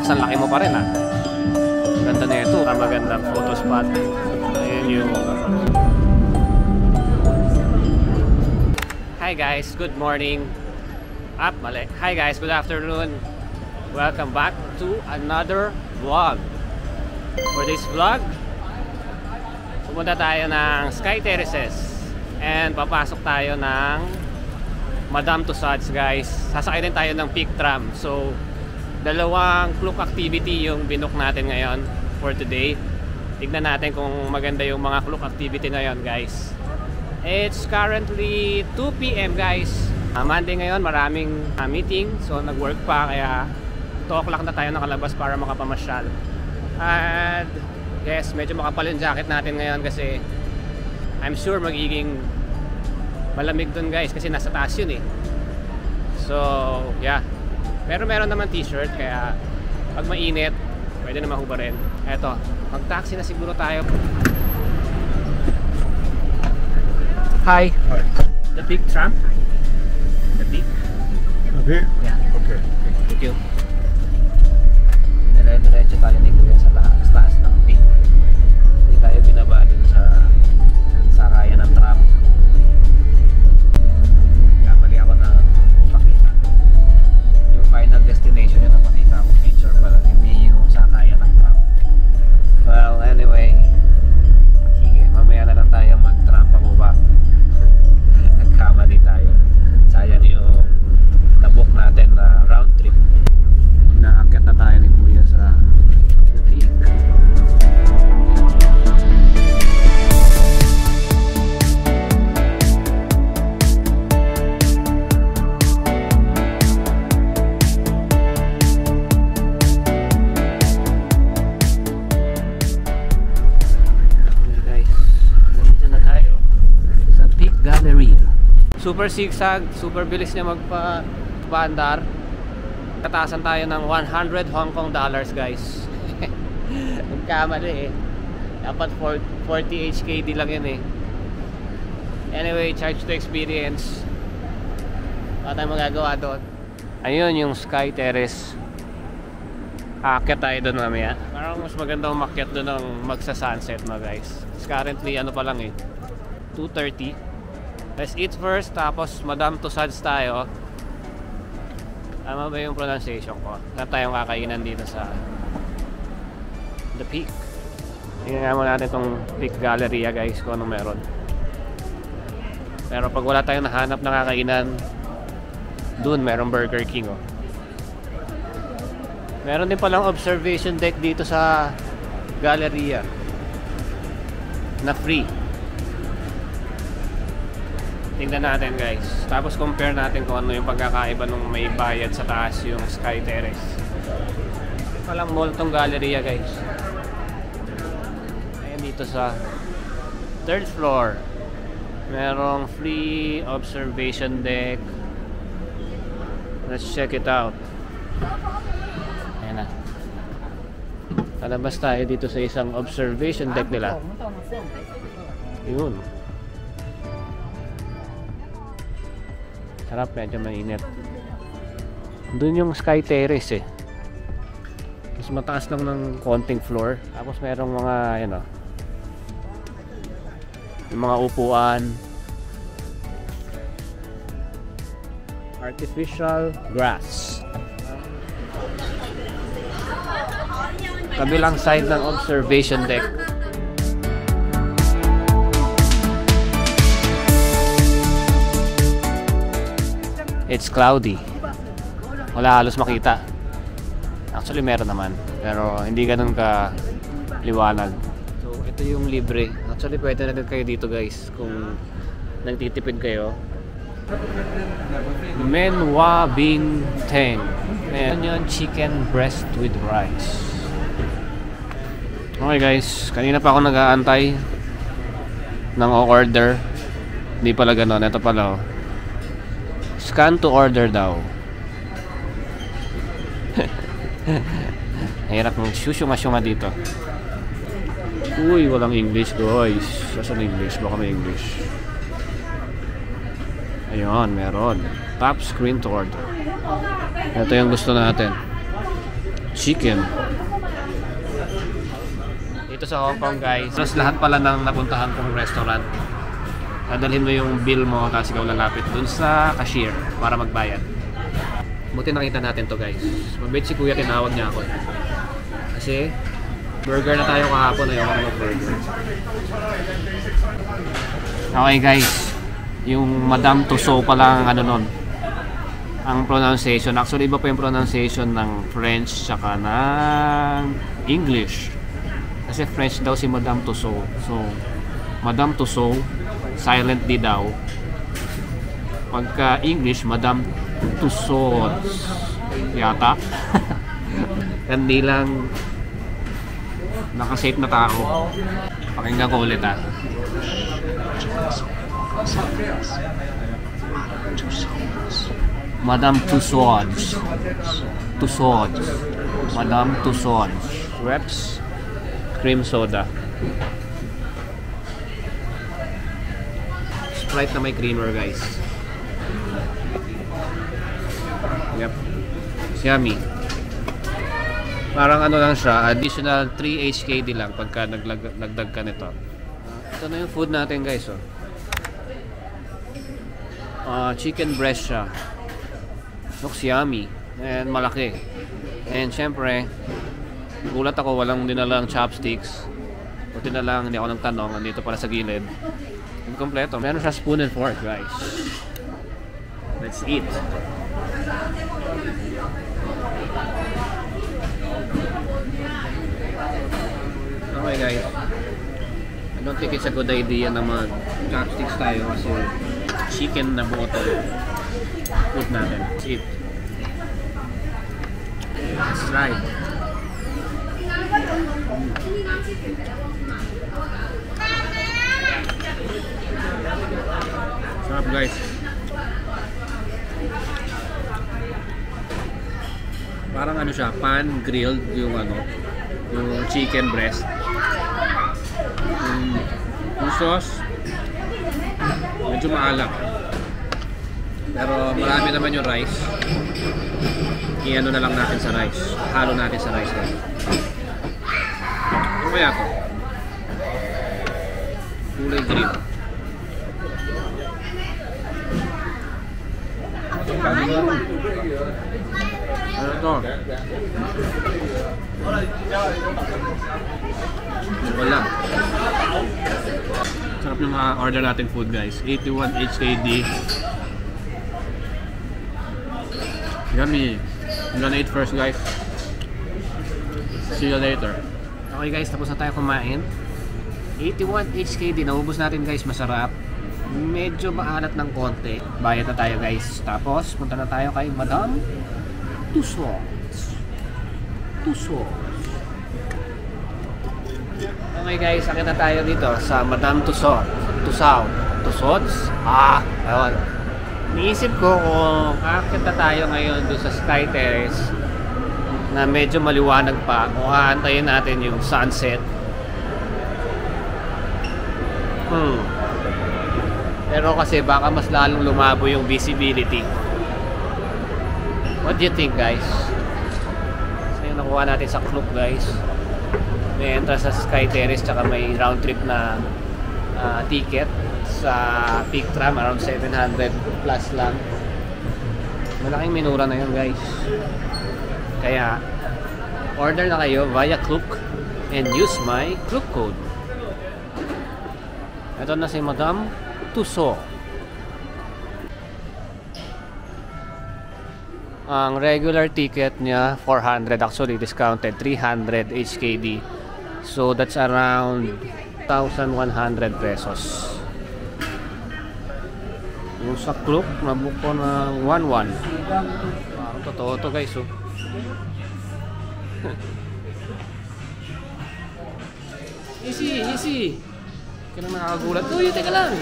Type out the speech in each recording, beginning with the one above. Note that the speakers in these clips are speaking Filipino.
Tapos ang laki mo pa rin ha. Ganda na ito. Magandang photo spot. Ayan yung... Hi guys, good morning. Mali. Hi guys, good afternoon. Welcome back to another vlog. For this vlog, pumunta tayo ng Sky Terraces and papasok tayo ng Madame Tussauds guys. Sasakay din tayo ng Peak Tram. So, dalawang Klook activity yung binook natin ngayon for today. Tignan natin kung maganda yung mga Klook activity na yon guys. It's currently 2 PM guys. Monday ngayon, maraming meeting. So nag-work pa, kaya 2 o'clock na tayo nakalabas para makapamasyal. And yes, medyo makapal yung jacket natin ngayon kasi I'm sure magiging malamig dun guys kasi nasa taas yun eh. So yeah, pero meron naman t-shirt, kaya pag mainit pwede na mahubarin. Eto, mag-taxi na siguro tayo. Hi. Hi. The Peak Tram? The Peak? Okay? Yeah. Okay. Thank you. Dire-diretso tayo ni Kuya sa taas ng Peak. Hindi tayo binaba dun sa sarayan ng tram. Kamali ako na pakita. Yung final destination yung napakita ko picture pala, hindi yung sakayan ng tram. Well, anyway, sige, mamaya na lang tayo mag-tram pababa. Nagkamali tayo. Sayang yung nabook natin na round trip. Naakyat na tayo ni Kuya sa The Peak. Super zigzag, super bilis niya magpa-andar. Kataasan tayo ng 100 Hong Kong dollars guys. Nagkamali eh. Dapat 40 HKD lang yun eh. Anyway, charge to experience. Wala tayong magagawa doon. Ayun yung Sky Terrace. Aakyat tayo doon mamaya. Parang mas maganda umakyat doon ng magsa-sunset na guys. Currently ano pa lang eh, 2:30. Let's eat first, tapos Madame Tussauds tayo. Tama ba yung pronunciation ko? Wala tayong kakainan dito sa The Peak. Tingnan mo natin itong Peak Galleria guys, kung anong meron. Pero pag wala tayong nahanap na kakainan, dun merong Burger King oh. Meron din palang observation deck dito sa Galleria na free. Tingnan natin guys. Tapos compare natin kung ano yung pagkakaiba nung may bayad sa taas yung Sky Terrace. Palang mall tong Galleria guys. Ayan dito sa 3rd floor. Merong free observation deck. Let's check it out. Ayan na. Palabas tayo dito sa isang observation deck nila. Yun. Sarap, medyo mainit. Doon yung Sky Terrace eh. Mas mataas lang ng konting floor. Tapos merong mga, yan o, yung mga upuan. Artificial grass. Kabilang side ng observation deck. It's cloudy. Wala halos makita. Actually meron naman, pero hindi ganun ka liwanag. So ito yung libre. Actually pwede na din kayo dito guys kung nagtitipid kayo. Menwa Bing Teng. Ayan yun, chicken breast with rice. Okay guys, kanina pa ako nag-aantay ng order. Hindi pala ganon, ito pala oh. Scan to order daw. Hirap ng syusyunga dito. Uy, walang English guys. Saan English? Baka may English. Ayun, meron. Tap screen to order. Ito yung gusto natin. chicken. Dito sa Hong Kong guys, plus lahat pala ng napuntahan kong restaurant, dadalhin mo yung bill mo tapos ikaw lalapit dun sa cashier para magbayad. Buti nakita natin to guys. Mabait si kuya, tinawag niya ako. Kasi burger na tayo kahapon, ayoko na mag-burger. Okay guys, yung Madame Tussauds pala ang ano nun, ang pronunciation. Actually iba pa yung pronunciation ng French tsaka ng English. Kasi French daw si Madame Tussauds. So, Madame Tussauds, silent D daw. Pagka English, Madame Tussauds. Yata. Hindi lang nakasafe na tao. Pakinggan ko ulit ha. Madame Tussauds. Tussauds. Madame Tussauds. Reps. Cream soda. Sprite na may creamer guys. Yep. Yummy. Parang ano lang siya, additional 3 HKD lang pagka nagdag ka nito. Ito na yung food natin guys. Oh. Chicken breast siya. Looks yummy. And malaki. And syempre, gulat ako, walang dinalang chopsticks. Buti na lang, hindi ako nagtanong. Andito pala sa gilid. Kompleto. Meron siya spoon and fork, guys. Let's eat. Okay, guys. I don't think it's a good idea na mag-chopsticks tayo kasi chicken na buo to. Food natin. Let's eat. Let's try. Sarap guys. Parang ano siya, pan grilled yung ano, yung chicken breast. Yung sauce medyo maalat. Pero marami naman yung rice. I-ano na lang natin sa rice. Halo natin sa rice guys. Ano kaya ito? Kulay green. Ano ito? Wala. Sarap ng order natin food guys. 81 HKD. Yummy. I'm gonna eat first guys. See you later. Okay guys, tapos na tayo kumain. 81 HKD, naubos natin guys, masarap. Medyo maalat ng konti. Bayad na tayo guys. Tapos, punta na tayo kay Madame Tussauds. Okay guys, akin na tayo dito sa Madame Tussauds. Ayun. Niisip ko kung akit na tayo ngayon doon sa Sky Terrace na medyo maliwanag pa, kung haantayin natin yung sunset. Pero kasi baka mas lalong lumabo yung visibility. What do you think guys? So yung nakuha natin sa Klook guys, may entrance sa Sky Terrace tsaka may round trip na ticket sa peak tram, around 700 plus lang. Malaking minura na yun guys. Kaya order na kayo via Klook and use my Klook code. Ito na si Madame Tussauds. Ang regular ticket niya 400, actually discounted 300 HKD. So that's around 1,100 pesos. Yung sa Klook nabook ko na 1,100. Parang totoo to guys oh. Easy. Kaya na nakakagulat. Uy, teka lang.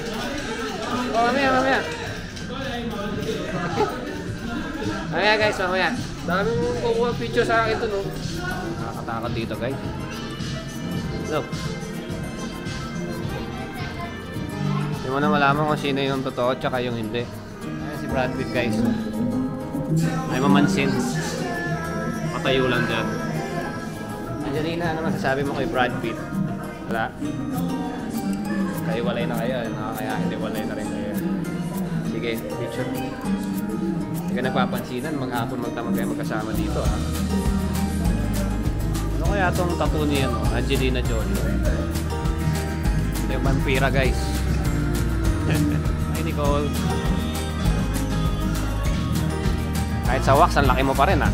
Mamaya. Mamaya guys, mamaya. Daming kukuha picture sa akin ito, no? Nakakatakot dito guys. Look. Hindi mo na malaman kung sino yung totoo tsaka yung hindi. Ayan si Brad Pitt guys. Ay mamansin. Patayo lang dyan. Angelina, ano masasabi mo kay Brad Pitt? Wala? Kayo walay na kayo, kaya hindi walay na rin kayo. Sige, picture. Hindi ka nagpapansinan, maghapon magdamag kayo magkasama dito, ha? Ano kaya itong tattoo ni Angelina Jolie? Hindi yung vampira, guys. Ay, Nicole. Kahit sa wax, ang laki mo pa rin, ha?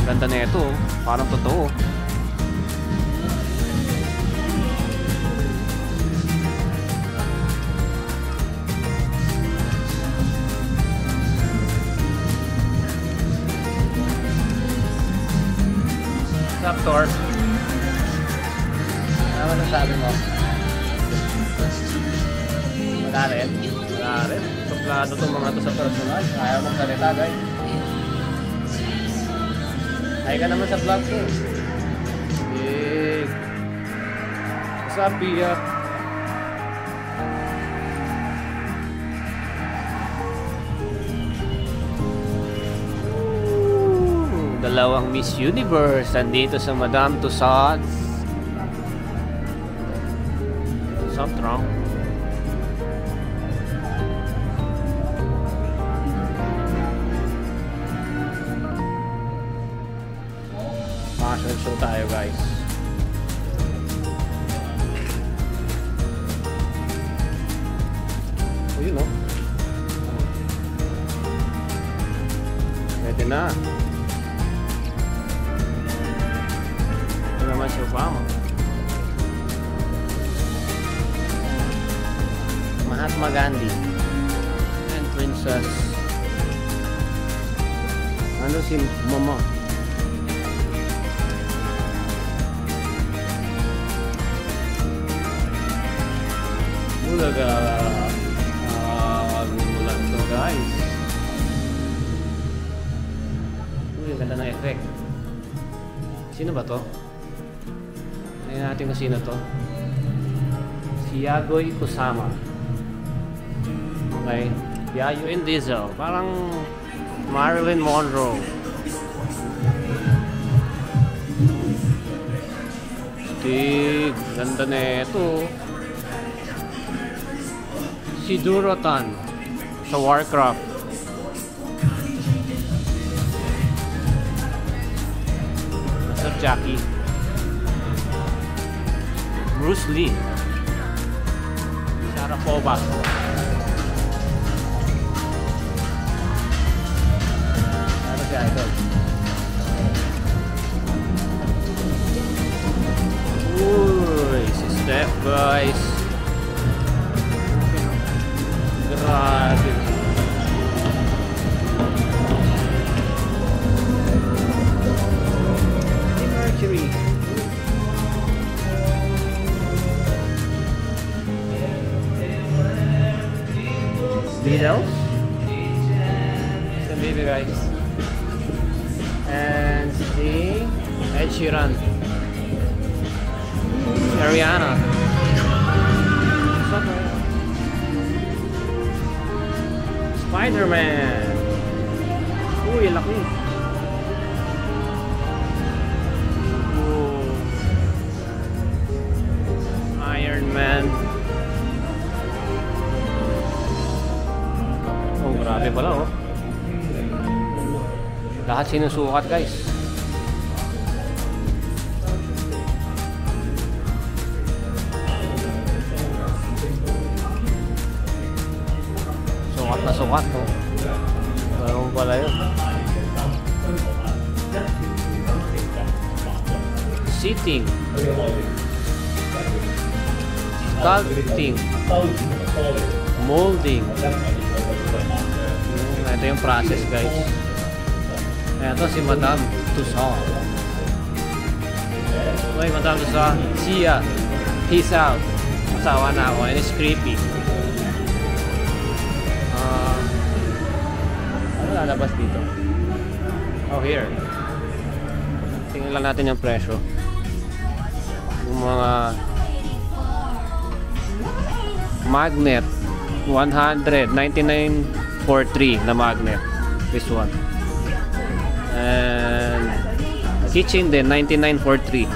Ang ganda na ito, parang totoo. What's up, Thor? Ano nasabi mo? Wala rin? Wala rin? Suplado itong mga to sa personal. Ayaw mong salita, guys. Ay ka naman sa vlog ko. Big. What's up, Pia? Dalawang Miss Universe nandito sa Madame Tussauds. Soft drunk. Fashion show tayo, guys. Oh, yun, oh. Pwede na. Ito naman si Obama. Mahatma Gandhi and Princess. Ano si Mama? Bulaga. Gulang to, guys. Uy, ganda ng effect. Sino ba to? Tingnan natin kung sino to. Si Yagoy Kusama. Okay. Yayo and Diesel. Parang Marilyn Monroe. Stig. Ganda na ito. Si Durotan sa Warcraft. Nasa Jackie. Bruce Lee. Sharapova. Ano siya ito? Uy, si Steph, guys. Grabe. Si Mercury. Beatles. The baby, guys. And si Ed Sheeran. Si Ariana. Spider-Man. Uy, laki. Iron Man. Oh, grabe pala, oh. Lahat sinusukat, guys. Sukat na sukat, oh. Ganun pala yun. Sitting. Sculpting. Molding. Ito yung process, guys. Ito si Madame Tussauds. Okay, Madame Tussauds. See ya. Peace out. Asawa na ako and it's creepy. Ano lalabas dito? Oh, here. Tingnan lang natin yung presyo. Yung mga magnet. 199.43 na magnet. This one. And Kitchen din, 9943.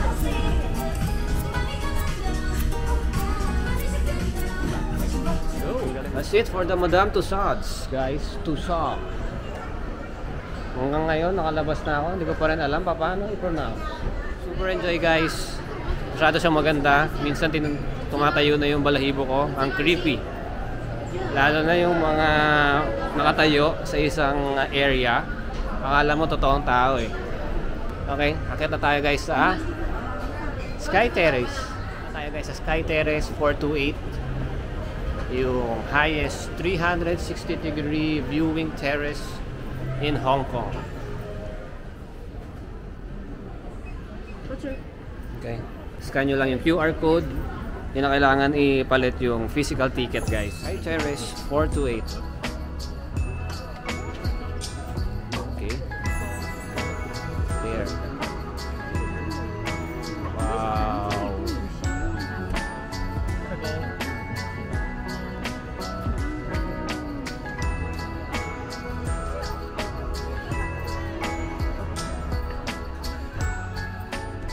That's it for the Madame Tussauds, guys. Tussauds. Hanggang ngayon, nakalabas na ako. Hindi ko pa rin alam paano i-pronounce. Super enjoy, guys. Masyado siyang maganda. Minsan tumatayo na yung balahibo ko. Ang creepy. Lalo na yung mga nakatayo sa isang area. Akala mo totoong tao eh. Okay, akit na tayo guys sa Sky Terrace. Tayo guys sa Sky Terrace 428. Yung highest 360-degree viewing terrace in Hong Kong. Okay, scan nyo lang yung QR code. Hindi na kailangan ipalit yung physical ticket guys. Sky Terrace 428. Okay. There. Wow.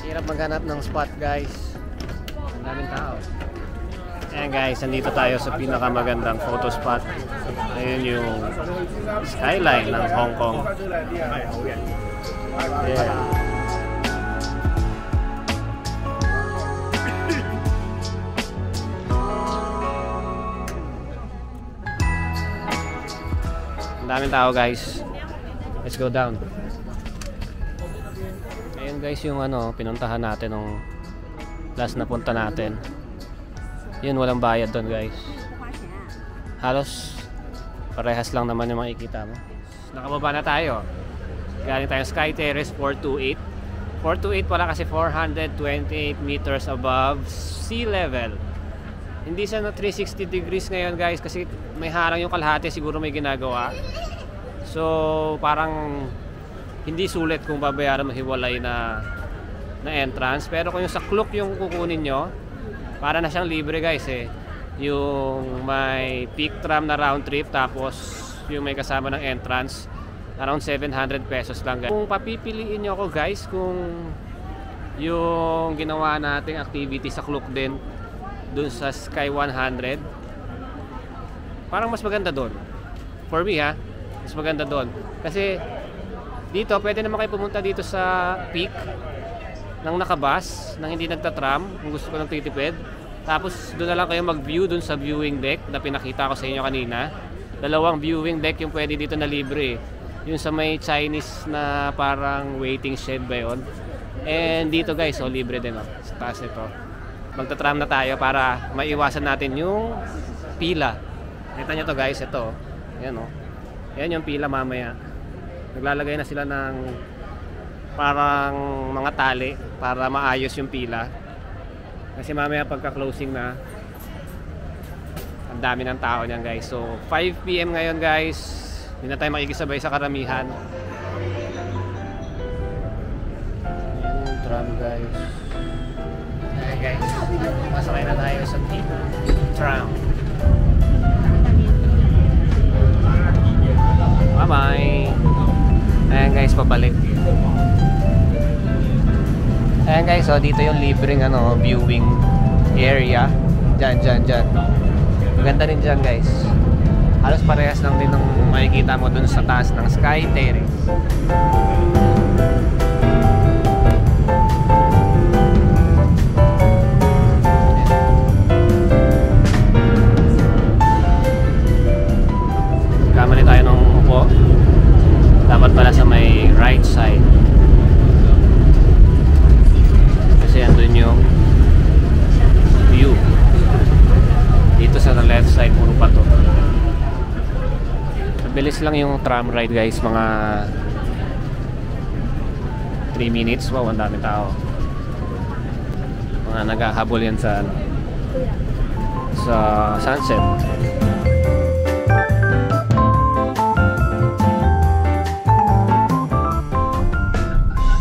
Hirap maghanap ng spot guys. Ang daming tao. Ayan guys, nandito tayo sa pinakamagandang photo spot. Ayun yung skyline ng Hong Kong. Yeah. Ang daming tao guys. Let's go down. Ayun guys yung pinuntahan natin nung last na punta natin. Yun, walang bayad doon guys. Halos parehas lang naman yung makikita mo. Nakababa na tayo. Galing tayo Sky Terrace 428. 428 pala kasi 428 meters above sea level. Hindi siya na 360 degrees ngayon guys kasi may harang yung kalahati, siguro may ginagawa. So parang hindi sulit kung babayaran mo hiwalay na entrance. Pero kung yung sa Klook yung kukunin nyo, para na siyang libre guys eh. Yung may peak tram na round trip, tapos yung may kasama ng entrance, around 700 pesos lang guys. Kung papipiliin nyo ako guys, kung yung ginawa nating activity sa Klook din dun sa Sky 100, parang mas maganda dun. For me ha, mas maganda dun. Kasi dito, pwede naman kayo pumunta dito sa peak nang nakabus, nang hindi nagtatram, kung gusto ko ng titipid. Tapos doon na lang kayo mag-view doon sa viewing deck na pinakita ko sa inyo kanina. Dalawang viewing deck yung pwede dito na libre. Yung sa may Chinese na parang waiting shed ba yun. And dito guys, libre din sa taas nito. Magtatram na tayo para maiwasan natin yung pila. Kita nyo to guys, ito. Ayan Ayan yung pila mamaya. Naglalagay na sila ng parang mga tali para maayos yung pila. Kasi mamaya pagka-closing na, ang dami ng tao niyan guys. So 5 PM ngayon guys. Hindi na tayo makikisabay sa karamihan. Ayan yung tram guys. Okay guys, masakay na tayo sa tram. Bye bye. Ayan guys, pabalik. Ayan guys, dito yung libreng viewing area. Diyan. Maganda rin dyan guys. Halos parehas lang din ng makikita mo dun sa taas ng Sky Terrace. Kamali tayo ng upo. Dapat pala sa may right side. Kasi andun yung view. Dito sa left side puro pa to. Mabilis lang yung tram ride guys, mga 3 minutes. Wow, ang dami tao. Mga naghahabol yan sa sunset.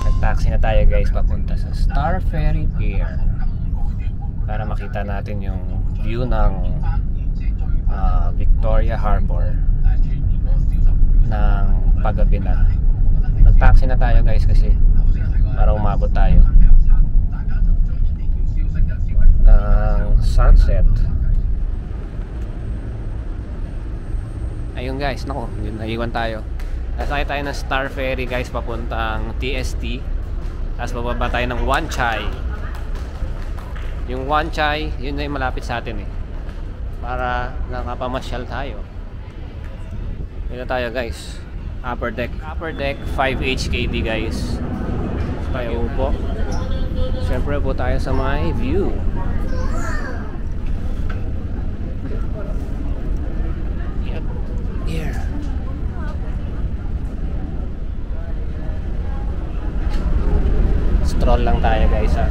Nag-taxi na tayo guys papunta sa Star Ferry Pier para makita natin yung view ng Victoria Harbor ng paggabi na. Nag-taxi na tayo guys kasi para umabot tayo ng sunset. Ayun guys, nako, naiwan tayo. Nasakay tayo ng Star Ferry guys papuntang TST. Tapos bababa tayo ng Wan Chai. Yung Wan Chai, yun na yung malapit sa atin eh. Para nakapamasyal tayo. Yun na tayo guys. Upper deck 5 HKD guys. Tayo po. Siyempre po tayo sa may view. Yep. Here. Stroll lang tayo guys ha.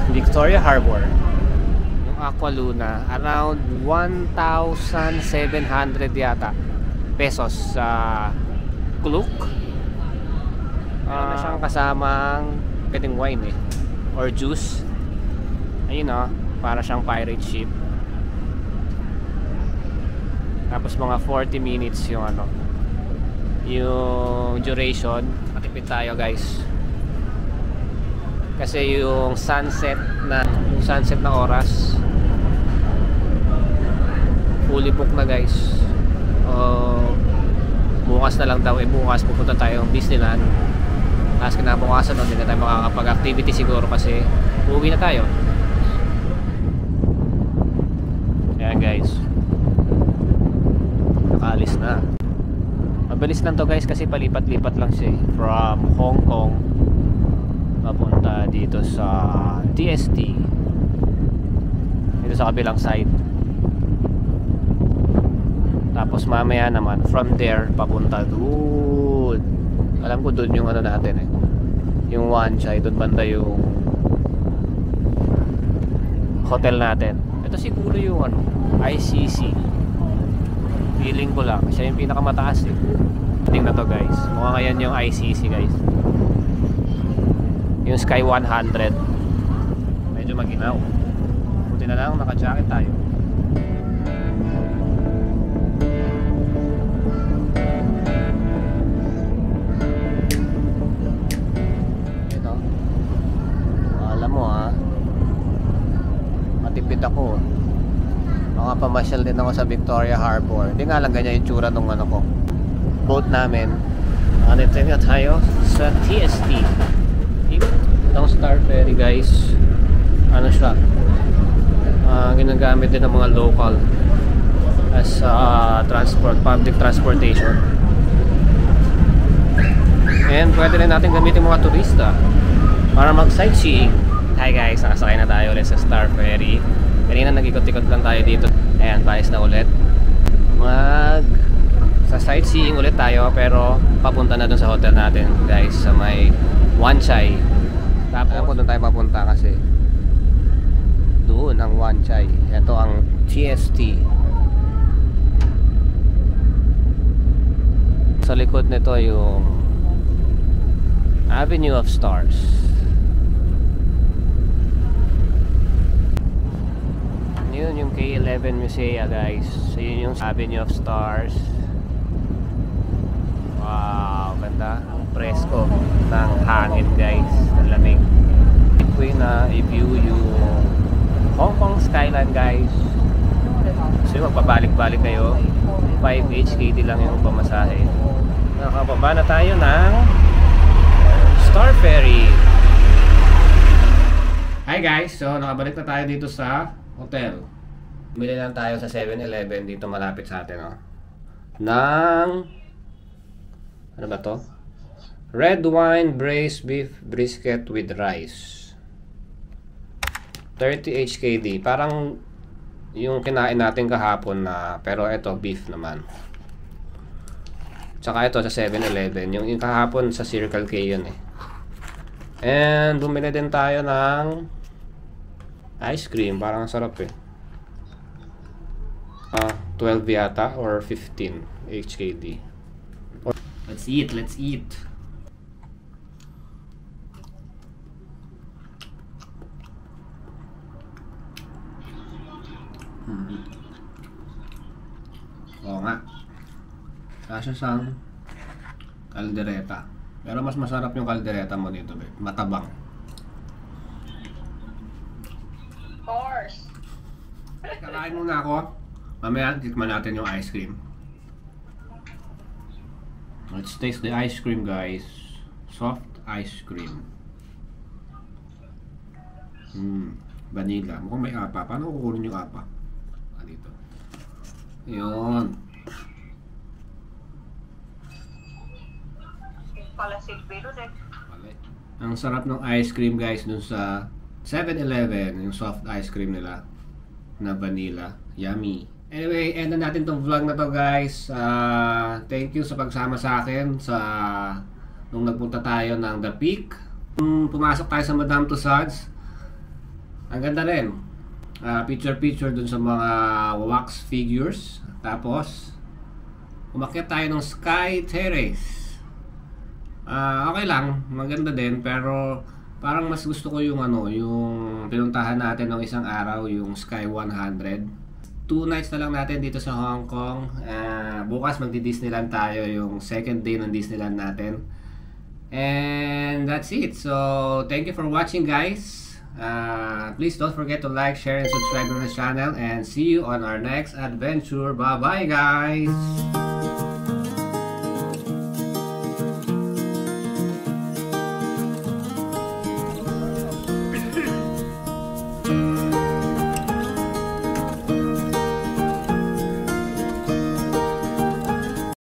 Victoria Harbor. Yung Aqua Luna, around 1,700 yata pesos sa Klook. Meron na siyang kasamang pwedeng wine eh, or juice. Ayun o, para siyang pirate ship. Tapos mga 40 minutes yung ano, yung duration. Matipid tayo guys, kasi yung sunset na oras fully book na guys. Bukas na lang daw eh. Bukas pupunta tayo ng Disneyland. Tapos kinabukasan nun, hindi na tayo makakapag-activity siguro kasi uuwi na tayo. Ayan guys, nakaalis na. Mabilis lang to guys kasi palipat-lipat lang siya eh. From Hong Kong papunta dito sa TST, dito sa kabilang side. Tapos mamaya naman from there papunta doon. Alam ko doon yung ano natin eh, yung Wan Chai, doon banda yung hotel natin. Ito siguro yung ano, ICC. Feeling ko lang siya yung pinakamataas eh. Tingnan to guys, mukhang ayan yung ICC guys. Yung Sky 100 medyo maginaw. Buti na lang naka-jacket tayo. Ito, alam mo ha, matipid ako. Makapamasyal din ako sa Victoria Harbor. Hindi nga lang ganyan yung tsura nung ano ko, boat namin. Nandito nga tayo sa TST. Itong Star Ferry guys, ano siya, ginagamit din ng mga local as public transportation, and pwede rin natin gamitin mga turista para mag sightseeing. Hi guys, nakasakay na tayo ulit sa Star Ferry. Kanina nag-ikot-ikot lang tayo dito. Ayan, balis na ulit. Sa sightseeing ulit tayo, pero papunta na dun sa hotel natin guys, sa may Wan Chai. Tapos po doon tayo papunta kasi doon ang Wan Chai. Ito ang TST. Sa likod nito yung Avenue of Stars. Yun yung K11 Musea guys. So yun yung Avenue of Stars. Wow, ganda. Presko ng hangin guys, ang lamig. Ito na i-view yung Hong Kong skyline guys. So magpabalik-balik kayo, 5 HKD lang yung pamasahe. Nakababa na tayo ng Star Ferry. Hi guys, so nakabalik na tayo dito sa hotel. Bumili lang tayo sa 7-Eleven dito malapit sa atin ng ano ba to? Red wine braised beef brisket with rice. 30 HKD. Parang yung kinain natin kahapon na, pero ito beef naman. Tsaka ito sa 7-Eleven. Yung kahapon sa Circle K yun eh. And bumili din tayo ng ice cream. Parang sarap eh. 12 yata or 15 HKD. Let's eat, let's eat. Oo nga. Kasya sang kaldereta. Pero mas masarap yung kaldereta mo dito, babe. Matabang. Of course. Kakain muna ako. Mamaya, tikman natin yung ice cream. Let's taste the ice cream, guys. Soft ice cream. Vanilla. Mukhang may apa. Paano kukunin yung apa? Dito. Yun. Pala silbiro din. Ang sarap ng ice cream, guys, dun sa 7-Eleven. Yung soft ice cream nila na vanilla. Yummy. Anyway, end na natin tong vlog na to, guys. Thank you sa pagsama sa akin nung nagpunta tayo ng The Peak. Pumasok tayo sa Madame Tussauds. Ang ganda rin. Picture dun sa mga wax figures. Tapos umakyat tayo ng Sky Terrace. Okay lang, maganda din, pero parang mas gusto ko yung yung pinuntahan natin ng isang araw, yung Sky 100. 2 nights na lang natin dito sa Hong Kong. Bukas magdi-Disneyland tayo, yung second day ng Disneyland natin. And that's it. So, thank you for watching, guys. Please don't forget to like, share, and subscribe to the channel. And see you on our next adventure. Bye-bye, guys!